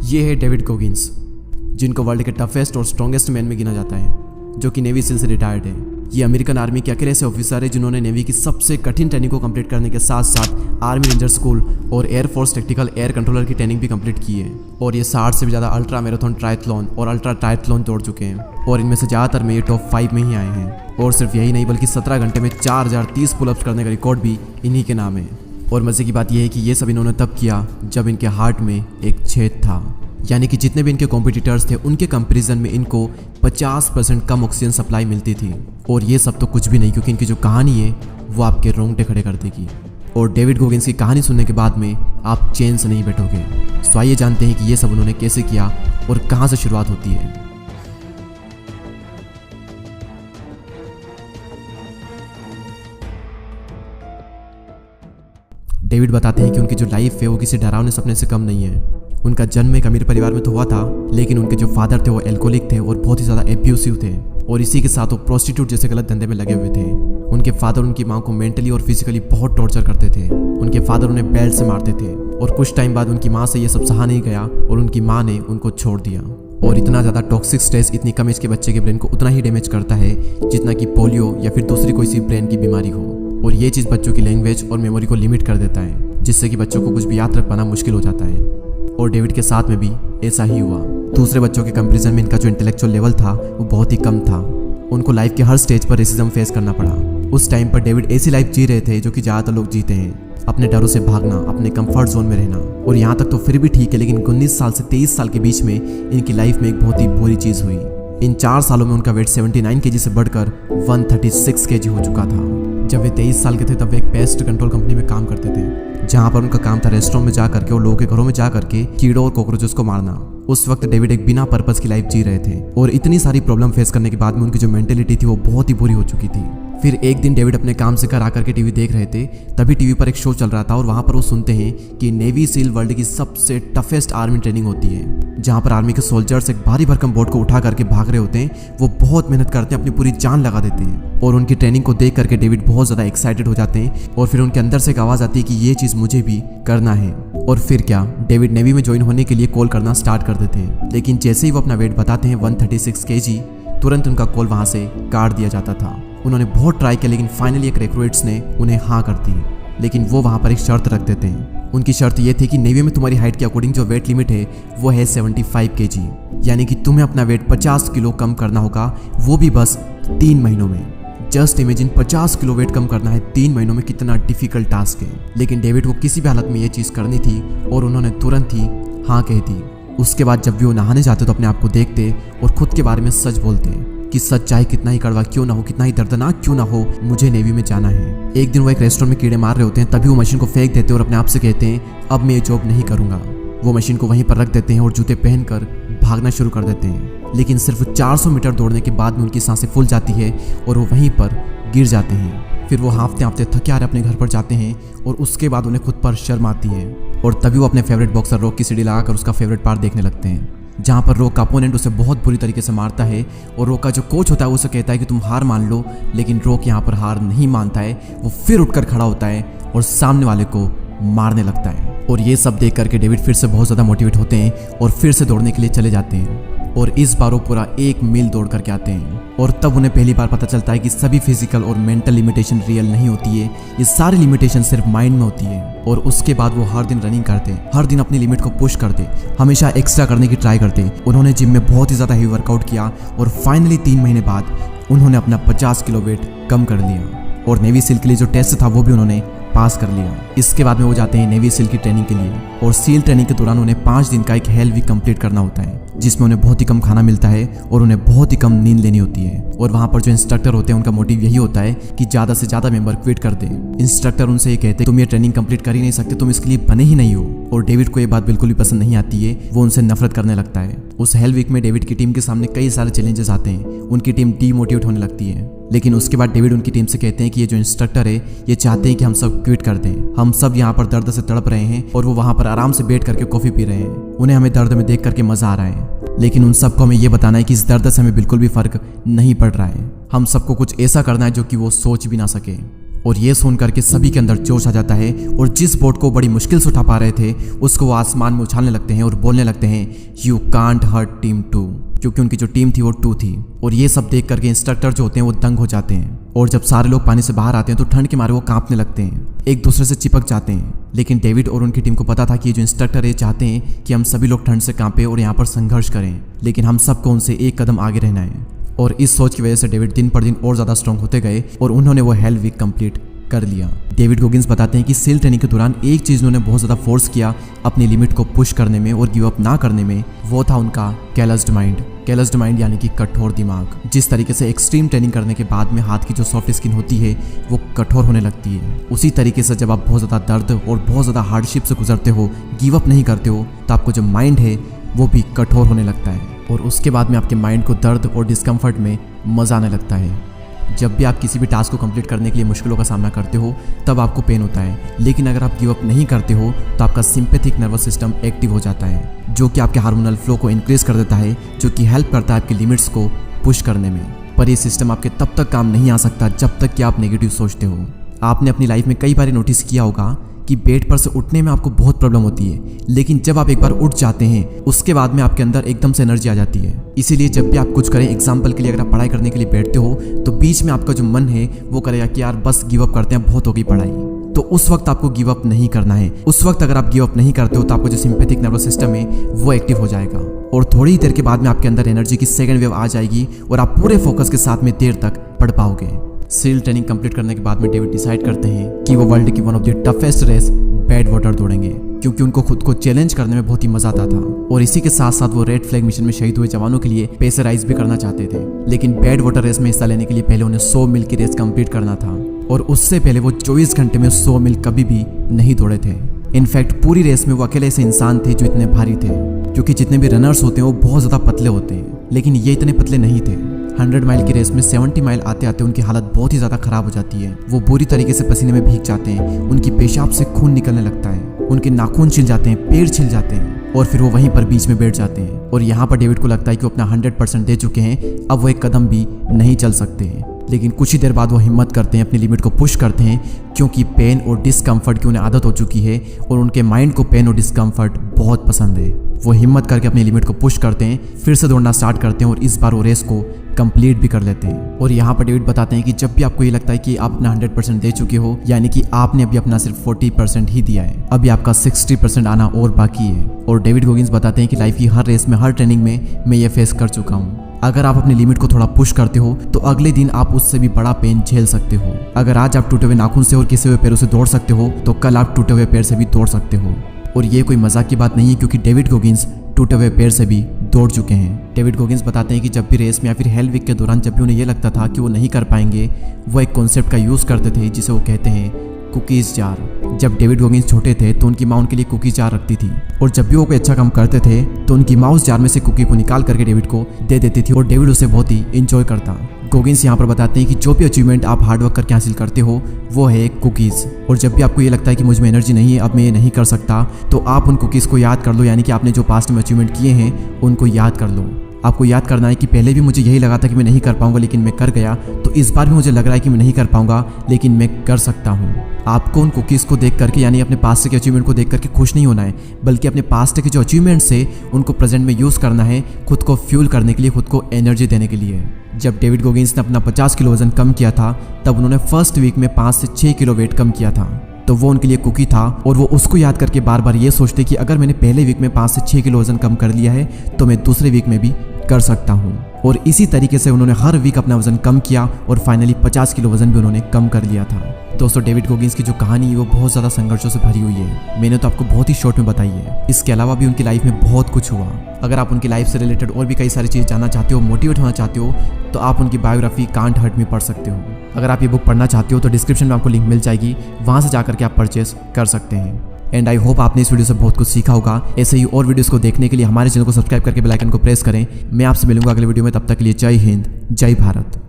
ये है David Goggins, जिनको वर्ल्ड के टफेस्ट और स्ट्रॉन्गेस्ट मैन में गिना जाता है, जो कि नेवी सील से रिटायर्ड है। ये अमेरिकन आर्मी के अकेले ऐसे ऑफिसर है जिन्होंने नेवी की सबसे कठिन ट्रेनिंग को कंप्लीट करने के साथ साथ आर्मी रेंजर स्कूल और एयरफोर्स टेक्टिकल एयर कंट्रोलर की ट्रेनिंग भी कंप्लीट की है। और ये 60 से भी ज़्यादा अल्ट्रा मैराथन ट्रायथलॉन और अल्ट्रा ट्रायथलॉन दौड़ चुके हैं, और इनमें से ज़्यादातर में ये टॉप 5 में ही आए हैं। और सिर्फ यही नहीं, बल्कि 17 घंटे में 4030 पुलअप्स करने का रिकॉर्ड भी इन्हीं के नाम है। और मज़े की बात यह है कि ये सब इन्होंने तब किया जब इनके हार्ट में एक छेद था, यानी कि जितने भी इनके कॉम्पिटिटर्स थे उनके कंपैरिजन में इनको 50% कम ऑक्सीजन सप्लाई मिलती थी। और ये सब तो कुछ भी नहीं, क्योंकि इनकी जो कहानी है वो आपके रोंगटे खड़े कर देगी। और डेविड गोगिंस की कहानी सुनने के बाद में आप चैन से नहीं बैठोगे। सो आइए जानते हैं कि ये सब उन्होंने कैसे किया और कहाँ से शुरुआत होती है। डेविड बताते हैं कि उनकी जो लाइफ है वो किसी डरावने सपने से कम नहीं है। उनका जन्म एक अमीर परिवार में तो हुआ था, लेकिन उनके जो फादर थे वो एल्कोहलिक थे और बहुत ही ज़्यादा एब्यूसिव थे, और इसी के साथ वो प्रोस्टिट्यूट जैसे गलत धंधे में लगे हुए थे। उनके फादर उनकी माँ को मेंटली और फिजिकली बहुत टॉर्चर करते थे। उनके फादर उन्हें बेल्ट से मारते थे, और कुछ टाइम बाद उनकी माँ से ये सब सहा नहीं गया और उनकी माँ ने उनको छोड़ दिया। और इतना ज़्यादा टॉक्सिक स्ट्रेस इतनी कम एज के बच्चे के ब्रेन को उतना ही डैमेज करता है जितना कि पोलियो या फिर दूसरी कोई सी ब्रेन की बीमारी हो। और ये चीज़ बच्चों की लैंग्वेज और मेमोरी को लिमिट कर देता है, जिससे कि बच्चों को कुछ भी याद रख पाना मुश्किल हो जाता है। और डेविड के साथ में भी ऐसा ही हुआ। दूसरे बच्चों के कंपैरिजन में इनका जो इंटेलेक्चुअल लेवल था वो बहुत ही कम था। उनको लाइफ के हर स्टेज पर रेसिज्म फेस करना पड़ा। उस टाइम पर डेविड ऐसी लाइफ जी रहे थे जो कि ज़्यादातर लोग जीते हैं, अपने डरों से भागना, अपने कंफर्ट जोन में रहना। और यहाँ तक तो फिर भी ठीक है, लेकिन 19 साल से 23 साल के बीच में इनकी लाइफ में एक बहुत ही बुरी चीज़ हुई। इन 4 सालों में उनका वेट 79 kg से बढ़कर 136 kg हो चुका था। जब वे 23 साल के थे तब वे एक पेस्ट कंट्रोल कंपनी में काम करते थे, जहाँ पर उनका काम था रेस्टोरेंट में जा करके और लोगों के घरों में जा करके कीड़ों और कॉकरोचेस को मारना। उस वक्त डेविड एक बिना पर्पस की लाइफ जी रहे थे, और इतनी सारी प्रॉब्लम फेस करने के बाद में उनकी जो मेंटेलिटी थी वो बहुत ही बुरी हो चुकी थी। फिर एक दिन डेविड अपने काम से घर आकर के टीवी देख रहे थे, तभी टीवी पर एक शो चल रहा था, और वहाँ पर वो सुनते हैं कि नेवी सील वर्ल्ड की सबसे टफेस्ट आर्मी ट्रेनिंग होती है, जहाँ पर आर्मी के सोल्जर्स एक भारी भरकम बोट को उठा करके भाग रहे होते हैं। वो बहुत मेहनत करते हैं, अपनी पूरी जान लगा देते हैं, और उनकी ट्रेनिंग को देख करके डेविड बहुत ज़्यादा एक्साइटेड हो जाते हैं। और फिर उनके अंदर से एक आवाज़ आती है कि ये चीज़ मुझे भी करना है। और फिर क्या, डेविड नेवी में ज्वाइन होने के लिए कॉल करना स्टार्ट कर देते हैं। लेकिन जैसे ही वो अपना वेट बताते हैं 136 kg, तुरंत उनका कॉल वहाँ से काट दिया जाता था। उन्होंने बहुत ट्राई किया, लेकिन फाइनली एक रिक्रूट्स ने उन्हें हाँ कर दी। लेकिन वो वहाँ पर एक शर्त रख देते हैं। उनकी शर्त ये थी कि नेवी में तुम्हारी हाइट के अकॉर्डिंग जो वेट लिमिट है वो है 75 kg, यानी कि तुम्हें अपना वेट 50 किलो कम करना होगा, वो भी बस 3 महीनों में। जस्ट इमेजिन 50 किलो वेट कम करना है 3 महीनों में, कितना डिफिकल्ट टास्क है। लेकिन डेविड को किसी भी हालत में ये चीज़ करनी थी, और उन्होंने तुरंत ही हाँ कह दी। उसके बाद जब भी वो नहाने जाते तो अपने आप को देखते और खुद के बारे में सच बोलते कि सच चाहे कितना ही कड़वा क्यों ना हो, कितना ही दर्दनाक क्यों ना हो, मुझे नेवी में जाना है। एक दिन वो एक रेस्टोरेंट में कीड़े मार रहे होते हैं, तभी वो मशीन को फेंक देते हैं और अपने आप से कहते हैं अब मैं ये जॉब नहीं करूँगा। वो मशीन को वहीं पर रख देते हैं और जूते पहनकर भागना शुरू कर देते हैं। लेकिन सिर्फ 400 मीटर दौड़ने के बाद में उनकी सांसें फूल जाती है और वो वहीं पर गिर जाते हैं। फिर वो हाँफते हाँफते थके हारे अपने घर पर जाते हैं, और उसके बाद उन्हें खुद पर शर्म आती है। और तभी वो अपने फेवरेट बॉक्सर रॉक की सीढ़ी लगाकर उसका फेवरेट पार्ट देखने लगते हैं, जहाँ पर रॉक का अपोनेंट उसे बहुत बुरी तरीके से मारता है। और रॉक का जो कोच होता है वो उसे कहता है कि तुम हार मान लो, लेकिन रॉक यहाँ पर हार नहीं मानता है। वो फिर उठकर खड़ा होता है और सामने वाले को मारने लगता है। और ये सब देख करके डेविड फिर से बहुत ज़्यादा मोटिवेट होते हैं और फिर से दौड़ने के लिए चले जाते हैं। और इस बार वो पूरा 1 मील दौड़ करके आते हैं। और तब उन्हें पहली बार पता चलता है कि सभी फिजिकल और मेंटल लिमिटेशन रियल नहीं होती है, ये सारी लिमिटेशन सिर्फ माइंड में होती है। और उसके बाद वो हर दिन रनिंग करते, हर दिन अपनी लिमिट को पुश करते, हमेशा एक्स्ट्रा करने की ट्राई करते। उन्होंने जिम में बहुत ही ज़्यादा हेवी वर्कआउट किया, और फाइनली 3 महीने बाद उन्होंने अपना 50 किलो वेट कम कर लिया। और नेवी सील के लिए जो टेस्ट था वो भी उन्होंने पास कर लिया। इसके बाद में वो जाते हैं नेवी सील की ट्रेनिंग के लिए, और सील ट्रेनिंग के दौरान उन्हें 5 दिन का एक हेल वीक कंप्लीट करना होता है, जिसमें उन्हें बहुत ही कम खाना मिलता है और उन्हें बहुत ही कम नींद लेनी होती है। और वहाँ पर जो इंस्ट्रक्टर होते हैं उनका मोटिव यही होता है कि ज़्यादा से ज़्यादा मेंबर क्विट कर दे। इंस्ट्रक्टर उनसे ये कहते हैं तुम ये ट्रेनिंग कंप्लीट कर ही नहीं सकते, तुम इसके लिए बने ही नहीं हो। और डेविड को ये बात बिल्कुल भी पसंद नहीं आती है, वो उनसे नफरत करने लगता है। उस हेल वीक में डेविड की टीम के सामने कई सारे चैलेंजेस आते हैं, उनकी टीम डीमोटिवेट होने लगती है। लेकिन उसके बाद डेविड उनकी टीम से कहते हैं कि ये जो इंस्ट्रक्टर है ये चाहते हैं कि हम सब क्विट कर दें, हम सब यहाँ पर दर्द से तड़प रहे हैं, और वो वहाँ पर आराम से बैठ करके कॉफ़ी पी रहे हैं। उन्हें हमें दर्द में देख करके मज़ा आ रहा है, लेकिन उन सबको हमें ये बताना है कि इस दर्द से हमें बिल्कुल भी फर्क नहीं पड़ रहा है। हम सबको कुछ ऐसा करना है जो कि वो सोच भी ना सके। और ये सुन करके सभी के अंदर जोश आ जाता है और जिस बोट को बड़ी मुश्किल से उठा पा रहे थे उसको वो आसमान में उछालने लगते हैं और बोलने लगते हैं यू कांट हर्ट टीम 2, क्योंकि उनकी जो टीम थी वो 2 थी। और ये सब देख करके इंस्ट्रक्टर जो होते हैं वो दंग हो जाते हैं और जब सारे लोग पानी से बाहर आते हैं तो ठंड के मारे वो कांपने लगते हैं, एक दूसरे से चिपक जाते हैं। लेकिन डेविड और उनकी टीम को पता था कि ये जो इंस्ट्रक्टर ये चाहते हैं कि हम सभी लोग ठंड से कांपे और यहाँ पर संघर्ष करें, लेकिन हम सबको उनसे एक कदम आगे रहना है। और इस सोच की वजह से डेविड दिन पर दिन और ज़्यादा स्ट्रांग होते गए और उन्होंने वो हेल वीक कंप्लीट कर लिया। डेविड गोगिंस बताते हैं कि सील ट्रेनिंग के दौरान एक चीज़ उन्होंने बहुत ज़्यादा फोर्स किया अपनी लिमिट को पुश करने में और गिव अप ना करने में, वो था उनका कैलस्ड माइंड। कैलस्ड माइंड यानी कि कठोर दिमाग। जिस तरीके से एक्सट्रीम ट्रेनिंग करने के बाद में हाथ की जो सॉफ्ट स्किन होती है वो कठोर होने लगती है, उसी तरीके से जब आप बहुत ज़्यादा दर्द और बहुत ज़्यादा हार्डशिप से गुजरते हो, गिव अप नहीं करते हो, तो आपको जो माइंड है वो भी कठोर होने लगता है और उसके बाद में आपके माइंड को दर्द और डिस्कम्फर्ट में मज़ा आने लगता है। जब भी आप किसी भी टास्क को कंप्लीट करने के लिए मुश्किलों का सामना करते हो तब आपको पेन होता है, लेकिन अगर आप गिव अप नहीं करते हो तो आपका सिंपैथिक नर्वस सिस्टम एक्टिव हो जाता है, जो कि आपके हार्मोनल फ्लो को इंक्रीज कर देता है, जो कि हेल्प करता है आपकी लिमिट्स को पुश करने में। पर ये सिस्टम आपके तब तक काम नहीं आ सकता जब तक कि आप नेगेटिव सोचते हो। आपने अपनी लाइफ में कई बार नोटिस किया होगा कि बेड पर से उठने में आपको बहुत प्रॉब्लम होती है, लेकिन जब आप एक बार उठ जाते हैं उसके बाद में आपके अंदर एकदम से एनर्जी आ जाती है। इसीलिए जब भी आप कुछ करें, एग्जाम्पल के लिए अगर आप पढ़ाई करने के लिए बैठते हो तो बीच में आपका जो मन है वो करेगा कि यार बस गिव अप करते हैं, बहुत हो गई पढ़ाई, तो उस वक्त आपको गिव अप नहीं करना है। उस वक्त अगर आप गिव अप नहीं करते हो तो आपको जो सिंपैथिक नर्वस सिस्टम है वो एक्टिव हो जाएगा और थोड़ी ही देर के बाद में आपके अंदर एनर्जी की सेकंड वेव आ जाएगी और आप पूरे फोकस के साथ में देर तक पढ़ पाओगे। सील ट्रेनिंग कंप्लीट करने के बाद में डेविड डिसाइड करते हैं कि वो वर्ल्ड की one of the toughest race Badwater दौड़ेंगे, क्योंकि उनको खुद को चैलेंज करने में बहुत ही मजा आता था। और इसी के साथ साथ वो रेड फ्लैग मिशन में शहीद हुए जवानों के लिए प्रेशराइज भी करना चाहते थे, लेकिन बैड वाटर रेस में हिस्सा लेने के लिए पहले उन्हें 100 मील की रेस कंप्लीट करना था और उससे पहले वो 24 घंटे में 100 मील कभी भी नहीं दौड़े थे। इनफैक्ट पूरी रेस में वो अकेले ऐसे इंसान थे जो इतने भारी थे, क्योंकि जितने भी रनर्स होते हैं वो बहुत ज़्यादा पतले होते हैं, लेकिन ये इतने पतले नहीं थे। 100 माइल की रेस में 70 माइल आते आते उनकी हालत बहुत ही ज़्यादा खराब हो जाती है। वो बुरी तरीके से पसीने में भीग जाते हैं, उनकी पेशाब से खून निकलने लगता है, उनके नाखून छिल जाते हैं, पैर छिल जाते हैं और फिर वो वहीं पर बीच में बैठ जाते हैं। और यहाँ पर डेविड को लगता है कि वो अपना 100% दे चुके हैं, अब वो एक कदम भी नहीं चल सकते हैं। लेकिन कुछ ही देर बाद वो हिम्मत करते हैं, अपनी लिमिट को पुश करते हैं, क्योंकि पेन और डिस्कम्फर्ट की उन्हें आदत हो चुकी है और उनके माइंड को पेन और डिस्कम्फर्ट बहुत पसंद है। वो हिम्मत करके अपनी लिमिट को पुश करते हैं, फिर से दौड़ना स्टार्ट करते हैं और इस बार वो रेस को कंप्लीट भी कर लेते हैं। और यहाँ पर डेविड बताते हैं कि जब भी आपको ये लगता है कि आप अपना 100% दे चुके हो, यानी कि आपने अभी अपना सिर्फ 40% ही दिया है, अभी आपका 60% आना और बाकी है। और डेविड गोगिंस बताते हैं कि लाइफ की हर रेस में, हर ट्रेनिंग में मैं ये फेस कर चुका हूँ। अगर आप अपनी लिमिट को थोड़ा पुश करते हो तो अगले दिन आप उससे भी बड़ा पेन झेल सकते हो। अगर आज आप टूटे हुए नाखून से और किसे हुए पैरों से दौड़ सकते हो तो कल आप टूटे हुए पैर से भी दौड़ सकते हो। और ये कोई मजाक की बात नहीं है, क्योंकि डेविड गोगिंस टूटे हुए पैर से भी दौड़ चुके हैं। डेविड गोगिंस बताते हैं कि जब भी रेस में या फिर हेल वीक के दौरान जब भी उन्हें ये लगता था कि वो नहीं कर पाएंगे, वो एक कॉन्सेप्ट का यूज़ करते थे जिसे वो कहते हैं कुकीज़ जार। जब डेविड गोगिंस छोटे थे तो उनकी माँ उनके लिए कुकी जार रखती थी और जब भी वो कोई अच्छा काम करते थे तो उनकी माँ उस जार में से कुकी को निकाल करके डेविड को दे देती थी और डेविड उसे बहुत ही इंजॉय करता। गोगिंस यहाँ पर बताते हैं कि जो भी अचीवमेंट आप हार्डवर्क करके हासिल करते हो वो है कुकीज़। और जब भी आपको ये लगता है कि मुझ में एनर्जी नहीं है, अब मैं ये नहीं कर सकता, तो आप उन कुकीज़ को याद कर लो, यानी कि आपने जो पास्ट में अचीवमेंट किए हैं उनको याद कर लो। आपको याद करना है कि पहले भी मुझे यही लगा था कि मैं नहीं कर पाऊंगा, लेकिन मैं कर गया, तो इस बार भी मुझे लग रहा है कि मैं नहीं कर पाऊंगा, लेकिन मैं कर सकता हूँ। आपको उन कुकीज़ को देख करके, यानी अपने पास्ट के अचीवमेंट को देख करके खुश नहीं होना है, बल्कि अपने पास्ट के जो अचीवमेंट्स है उनको प्रेजेंट में यूज़ करना है, खुद को फ्यूल करने के लिए, खुद को एनर्जी देने के लिए। जब डेविड गोगिंस ने अपना 50 किलो वजन कम किया था तब उन्होंने फर्स्ट वीक में 5 से 6 किलो वेट कम किया था, तो वो उनके लिए कुकी था और वो उसको याद करके बार बार ये सोचते कि अगर मैंने पहले वीक में 5 से 6 किलो वजन कम कर लिया है तो मैं दूसरे वीक में भी कर सकता हूँ। और इसी तरीके से उन्होंने हर वीक अपना वजन कम किया और फाइनली 50 किलो वजन भी उन्होंने कम कर लिया था। दोस्तों, डेविड गोगिंस की जो कहानी है वो बहुत ज़्यादा संघर्षों से भरी हुई है। मैंने तो आपको बहुत ही शॉर्ट में बताई है, इसके अलावा भी उनकी लाइफ में बहुत कुछ हुआ। अगर आप उनकी लाइफ से रिलेटेड और भी कई सारी चीज़ जानना चाहते हो, मोटिवेट होना चाहते हो, तो आप उनकी बायोग्राफी कांट हर्ट मी पढ़ सकते हो। अगर आप ये बुक पढ़ना चाहते हो तो डिस्क्रिप्शन में आपको लिंक मिल जाएगी, वहाँ से जाकर के आप परचेस कर सकते हैं। एंड आई होप आपने इस वीडियो से बहुत कुछ सीखा होगा। ऐसे ही और वीडियोस को देखने के लिए हमारे चैनल को सब्सक्राइब करके बेल आइकन को प्रेस करें। मैं आपसे मिलूंगा अगले वीडियो में, तब तक के लिए जय हिंद, जय भारत।